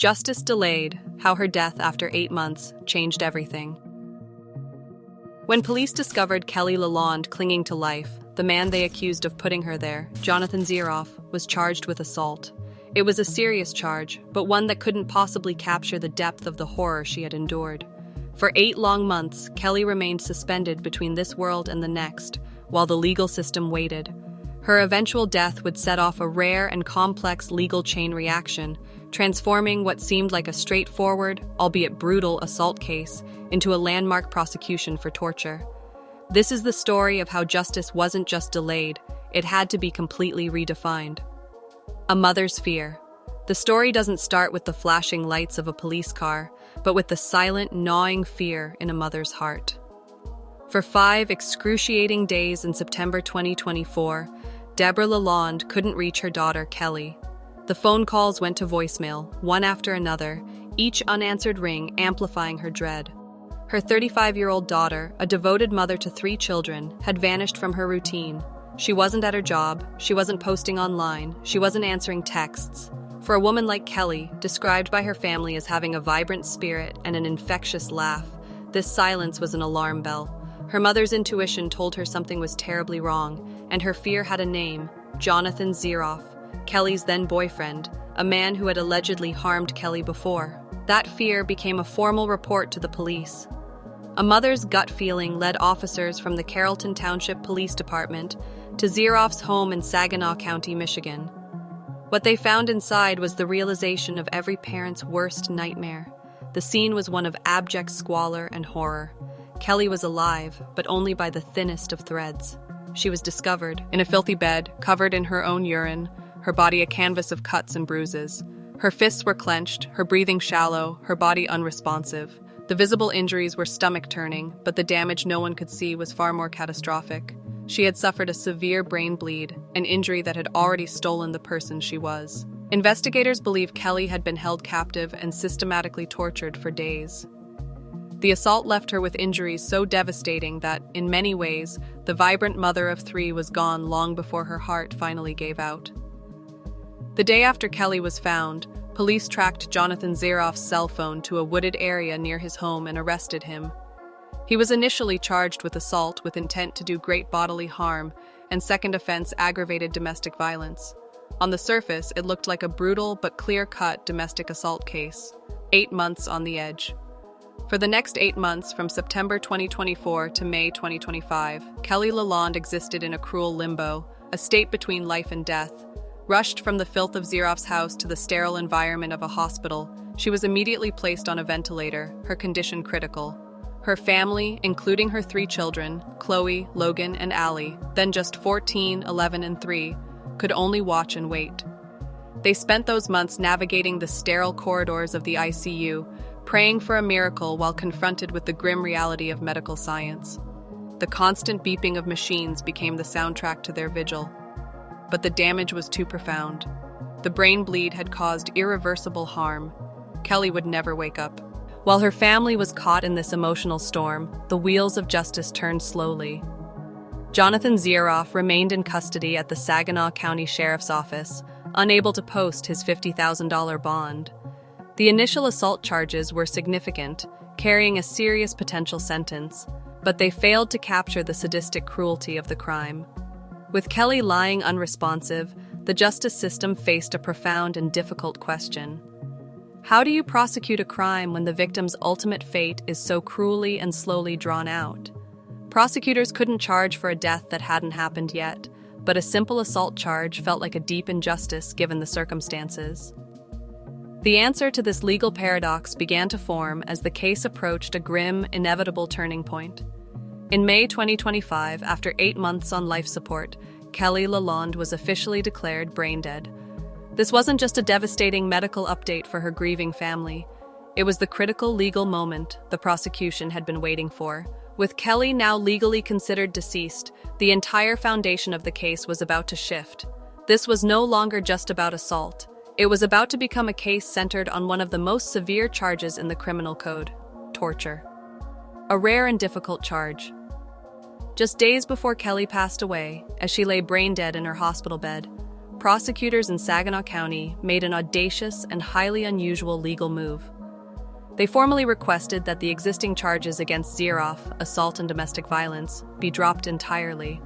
Justice delayed, how her death after 8 months changed everything. When police discovered Kelley LaLonde clinging to life, the man they accused of putting her there, Jonathan Zerof, was charged with assault. It was a serious charge, but one that couldn't possibly capture the depth of the horror she had endured. For 8 long months, Kelley remained suspended between this world and the next, while the legal system waited. Her eventual death would set off a rare and complex legal chain reaction, transforming what seemed like a straightforward, albeit brutal, assault case into a landmark prosecution for torture. This is the story of how justice wasn't just delayed, it had to be completely redefined. A mother's fear. The story doesn't start with the flashing lights of a police car, but with the silent, gnawing fear in a mother's heart. For 5 excruciating days in September 2024, Deborah LaLonde couldn't reach her daughter, Kelley. The phone calls went to voicemail, one after another, each unanswered ring amplifying her dread. Her 35-year-old daughter, a devoted mother to 3 children, had vanished from her routine. She wasn't at her job, she wasn't posting online, she wasn't answering texts. For a woman like Kelley, described by her family as having a vibrant spirit and an infectious laugh, this silence was an alarm bell. Her mother's intuition told her something was terribly wrong, and her fear had a name: Jonathan Zerof, Kelley's then-boyfriend, a man who had allegedly harmed Kelley before. That fear became a formal report to the police. A mother's gut feeling led officers from the Carrollton Township Police Department to Zerof's home in Saginaw County, Michigan. What they found inside was the realization of every parent's worst nightmare. The scene was one of abject squalor and horror. Kelley was alive, but only by the thinnest of threads. She was discovered in a filthy bed, covered in her own urine, her body a canvas of cuts and bruises. Her fists were clenched, her breathing shallow, her body unresponsive. The visible injuries were stomach-turning, but the damage no one could see was far more catastrophic. She had suffered a severe brain bleed, an injury that had already stolen the person she was. Investigators believe Kelley had been held captive and systematically tortured for days. The assault left her with injuries so devastating that, in many ways, the vibrant mother of 3 was gone long before her heart finally gave out. The day after Kelley was found, police tracked Jonathan Zerof's cell phone to a wooded area near his home and arrested him. He was initially charged with assault with intent to do great bodily harm and second offense aggravated domestic violence. On the surface, it looked like a brutal but clear-cut domestic assault case. 8 months on the edge. For the next 8 months, from September 2024 to May 2025, Kelley LaLonde existed in a cruel limbo, a state between life and death. Rushed from the filth of Zerof's house to the sterile environment of a hospital, she was immediately placed on a ventilator, her condition critical. Her family, including her 3 children, Chloe, Logan, and Allie, then just 14, 11, and 3, could only watch and wait. They spent those months navigating the sterile corridors of the ICU, praying for a miracle while confronted with the grim reality of medical science. The constant beeping of machines became the soundtrack to their vigil. But the damage was too profound. The brain bleed had caused irreversible harm. Kelley would never wake up. While her family was caught in this emotional storm, the wheels of justice turned slowly. Jonathan Zerof remained in custody at the Saginaw County Sheriff's Office, unable to post his $50,000 bond. The initial assault charges were significant, carrying a serious potential sentence, but they failed to capture the sadistic cruelty of the crime. With Kelley lying unresponsive, the justice system faced a profound and difficult question. How do you prosecute a crime when the victim's ultimate fate is so cruelly and slowly drawn out? Prosecutors couldn't charge for a death that hadn't happened yet, but a simple assault charge felt like a deep injustice given the circumstances. The answer to this legal paradox began to form as the case approached a grim, inevitable turning point. In May 2025, after 8 months on life support, Kelley LaLonde was officially declared brain dead. This wasn't just a devastating medical update for her grieving family. It was the critical legal moment the prosecution had been waiting for. With Kelley now legally considered deceased, the entire foundation of the case was about to shift. This was no longer just about assault. It was about to become a case centered on one of the most severe charges in the criminal code: torture. A rare and difficult charge. Just days before Kelley passed away, as she lay brain dead in her hospital bed, prosecutors in Saginaw County made an audacious and highly unusual legal move. They formally requested that the existing charges against Zerof, assault and domestic violence, be dropped entirely.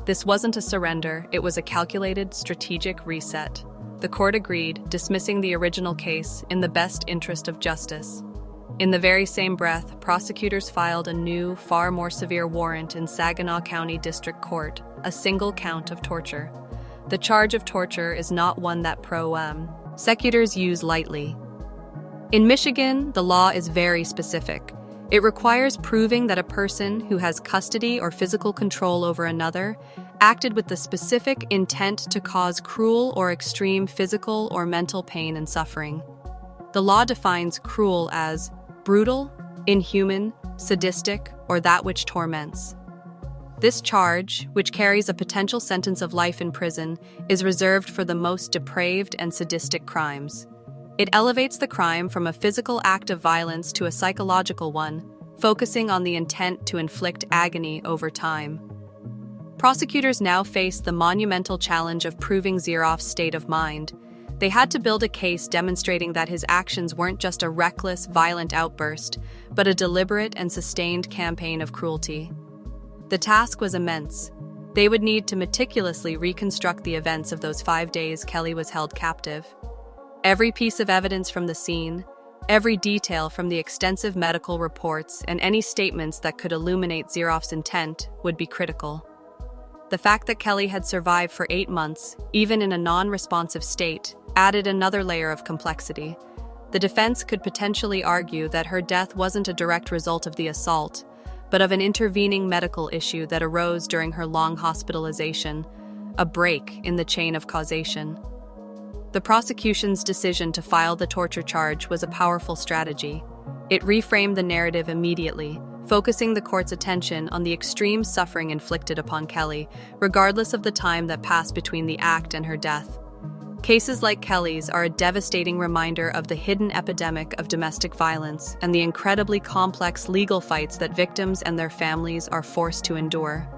This wasn't a surrender, it was a calculated, strategic reset. The court agreed, dismissing the original case in the best interest of justice. In the very same breath, prosecutors filed a new, far more severe warrant in Saginaw County District Court, a single count of torture. The charge of torture is not one that prosecutors use lightly. In Michigan, the law is very specific. It requires proving that a person who has custody or physical control over another acted with the specific intent to cause cruel or extreme physical or mental pain and suffering. The law defines cruel as brutal, inhuman, sadistic, or that which torments. This charge, which carries a potential sentence of life in prison, is reserved for the most depraved and sadistic crimes. It elevates the crime from a physical act of violence to a psychological one, focusing on the intent to inflict agony over time. Prosecutors now face the monumental challenge of proving Zerof's state of mind. They had to build a case demonstrating that his actions weren't just a reckless, violent outburst, but a deliberate and sustained campaign of cruelty. The task was immense. They would need to meticulously reconstruct the events of those 5 days Kelley was held captive. Every piece of evidence from the scene, every detail from the extensive medical reports, and any statements that could illuminate Zerof's intent would be critical. The fact that Kelley had survived for 8 months, even in a non-responsive state, added another layer of complexity. The defense could potentially argue that her death wasn't a direct result of the assault, but of an intervening medical issue that arose during her long hospitalization, a break in the chain of causation. The prosecution's decision to file the torture charge was a powerful strategy. It reframed the narrative immediately, focusing the court's attention on the extreme suffering inflicted upon Kelley, regardless of the time that passed between the act and her death. Cases like Kelley's are a devastating reminder of the hidden epidemic of domestic violence and the incredibly complex legal fights that victims and their families are forced to endure.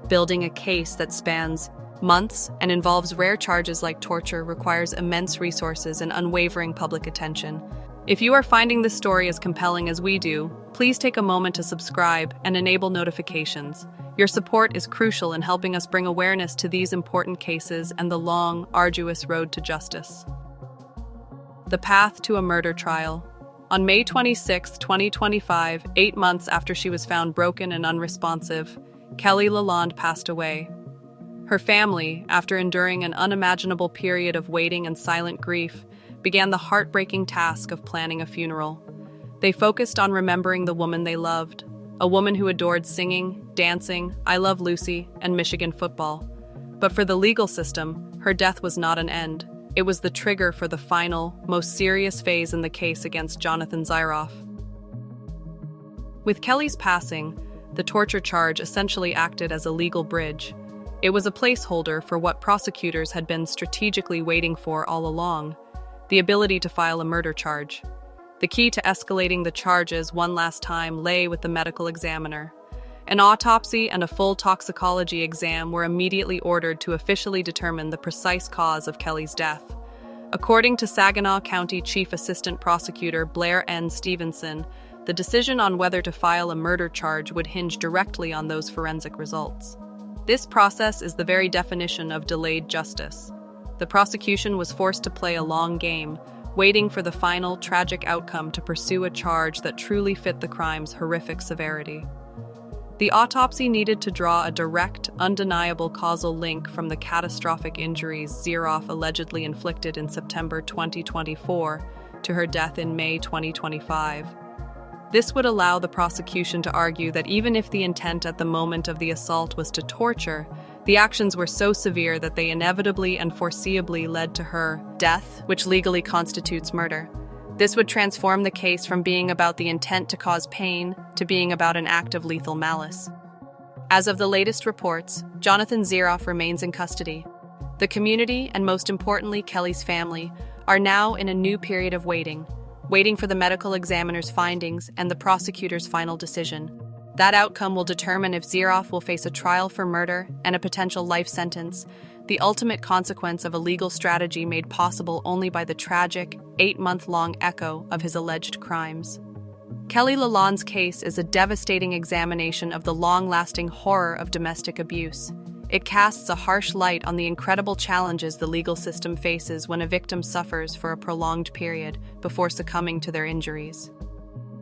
Building a case that spans months and involves rare charges like torture requires immense resources and unwavering public attention. If you are finding this story as compelling as we do, please take a moment to subscribe and enable notifications. Your support is crucial in helping us bring awareness to these important cases and the long, arduous road to justice. The path to a murder trial. On May 26, 2025, 8 months after she was found broken and unresponsive, Kelley LaLonde passed away. Her family, after enduring an unimaginable period of waiting and silent grief, began the heartbreaking task of planning a funeral. They focused on remembering the woman they loved, a woman who adored singing, dancing, I Love Lucy, and Michigan football. But for the legal system, her death was not an end. It was the trigger for the final, most serious phase in the case against Jonathan Zerof. With Kelley's passing, the torture charge essentially acted as a legal bridge. It was a placeholder for what prosecutors had been strategically waiting for all along: the ability to file a murder charge. The key to escalating the charges one last time lay with the medical examiner. An autopsy and a full toxicology exam were immediately ordered to officially determine the precise cause of Kelley's death. According to Saginaw County Chief Assistant Prosecutor Blair N. Stevenson, the decision on whether to file a murder charge would hinge directly on those forensic results. This process is the very definition of delayed justice. The prosecution was forced to play a long game, waiting for the final, tragic outcome to pursue a charge that truly fit the crime's horrific severity. The autopsy needed to draw a direct, undeniable causal link from the catastrophic injuries Zerof allegedly inflicted in September 2024 to her death in May 2025. This would allow the prosecution to argue that even if the intent at the moment of the assault was to torture, the actions were so severe that they inevitably and foreseeably led to her death, which legally constitutes murder. This would transform the case from being about the intent to cause pain to being about an act of lethal malice. As of the latest reports, Jonathan Zerof remains in custody. The community, and most importantly Kelley's family, are now in a new period of waiting for the medical examiner's findings and the prosecutor's final decision. That outcome will determine if Zerof will face a trial for murder and a potential life sentence, the ultimate consequence of a legal strategy made possible only by the tragic, 8-month-long echo of his alleged crimes. Kelley LaLonde's case is a devastating examination of the long-lasting horror of domestic abuse. It casts a harsh light on the incredible challenges the legal system faces when a victim suffers for a prolonged period before succumbing to their injuries.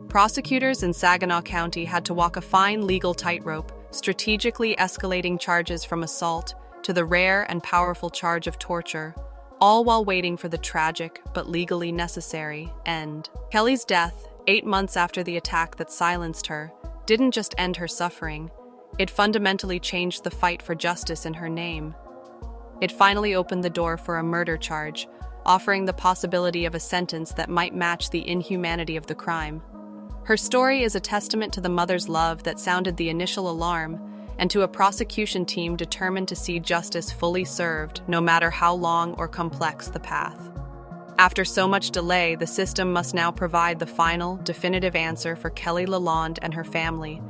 Prosecutors in Saginaw County had to walk a fine legal tightrope, strategically escalating charges from assault to the rare and powerful charge of torture, all while waiting for the tragic but legally necessary end. Kelley's death, 8 months after the attack that silenced her, didn't just end her suffering. It fundamentally changed the fight for justice in her name. It finally opened the door for a murder charge, offering the possibility of a sentence that might match the inhumanity of the crime. Her story is a testament to the mother's love that sounded the initial alarm, and to a prosecution team determined to see justice fully served, no matter how long or complex the path. After so much delay, the system must now provide the final, definitive answer for Kelley LaLonde and her family,